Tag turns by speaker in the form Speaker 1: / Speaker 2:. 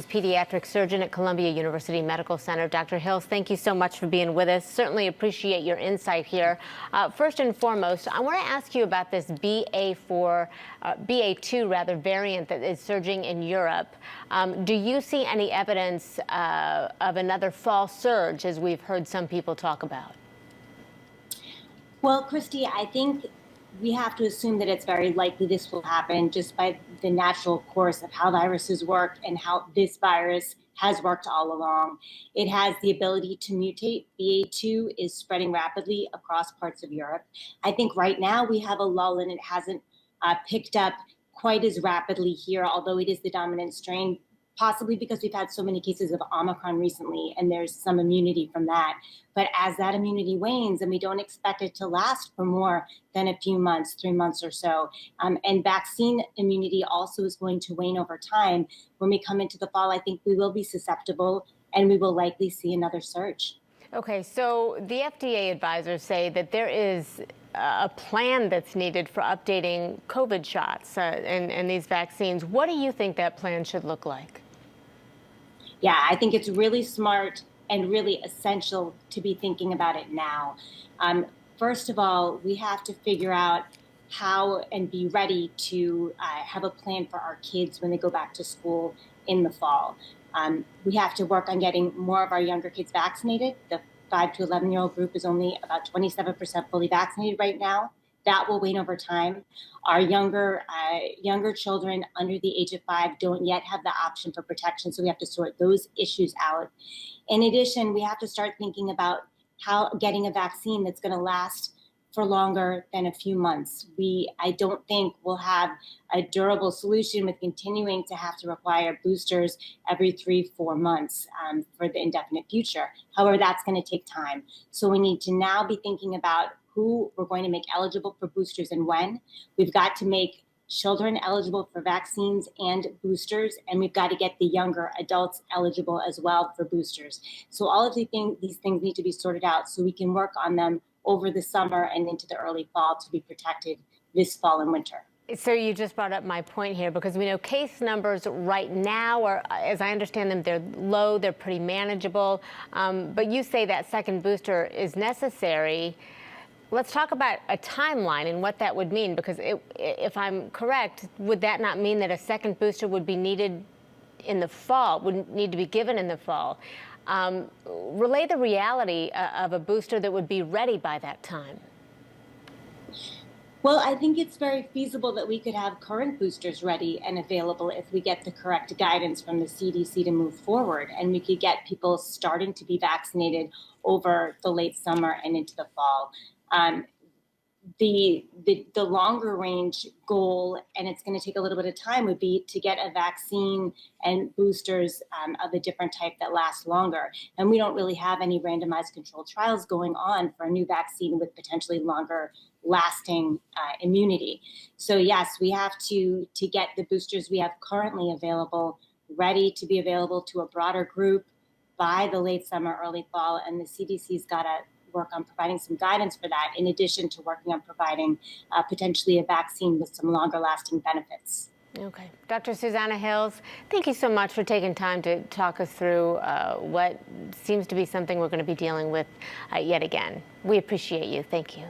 Speaker 1: Pediatric surgeon at Columbia University Medical Center. Dr. Hills, thank you so much for being with us. Certainly appreciate your insight here. First and foremost, I want to ask you about this BA2 variant that is surging in Europe. Do you see any evidence of another fall surge, as we've heard some people talk about?
Speaker 2: Well, Christy, I think we have to assume that it's very likely this will happen just by the natural course of how viruses work and how this virus has worked all along. It has the ability to mutate. BA2 is spreading rapidly across parts of Europe. I think right now we have a lull and it hasn't picked up quite as rapidly here, although it is the dominant strain, possibly because we've had so many cases of Omicron recently and there's some immunity from that. But as that immunity wanes, and we don't expect it to last for more than a few months, 3 months or so, and vaccine immunity also is going to wane over time, when we come into the fall, I think we will be susceptible and we will likely see another surge.
Speaker 1: Okay, so the FDA advisors say that there is a plan that's needed for updating COVID shots and these vaccines. What do you think that plan should look like?
Speaker 2: Yeah, I think it's really smart and really essential to be thinking about it now. First of all, we have to figure out how and be ready to have a plan for our kids when they go back to school in the fall. We have to work on getting more of our younger kids vaccinated. The 5 to 11-year-old group is only about 27% fully vaccinated right now. That will wane over time. Our younger children under the age of 5 don't yet have the option for protection, so we have to sort those issues out. In addition, we have to start thinking about how getting a vaccine that's going to last for longer than a few months. I don't think we'll have a durable solution with continuing to have to require boosters every 3-4 months for the indefinite future. However, that's going to take time. So we need to now be thinking about who we're going to make eligible for boosters and when. We've got to make children eligible for vaccines and boosters, and we've got to get the younger adults eligible as well for boosters. So all of these things need to be sorted out so we can work on them over the summer and into the early fall to be protected this fall and winter.
Speaker 1: So you just brought up my point here, because we know case numbers right now are, as I understand them, they're low, they're pretty manageable, but you say that second booster is necessary. Let's talk about a timeline and what that would mean, because if I'm correct, would that not mean that a second booster would be needed in the fall, would need to be given in the fall? Relay the reality of a booster that would be ready by that time.
Speaker 2: Well, I think it's very feasible that we could have current boosters ready and available if we get the correct guidance from the CDC to move forward, and we could get people starting to be vaccinated over the late summer and into the fall. The longer range goal, and it's going to take a little bit of time, would be to get a vaccine and boosters of a different type that last longer. And we don't really have any randomized controlled trials going on for a new vaccine with potentially longer lasting immunity. So yes, we have to get the boosters we have currently available ready to be available to a broader group by the late summer, early fall, and the CDC's got to work on providing some guidance for that, in addition to working on providing potentially a vaccine with some longer lasting benefits.
Speaker 1: Okay. Dr. Susannah Hills, thank you so much for taking time to talk us through what seems to be something we're going to be dealing with yet again. We appreciate you. Thank you.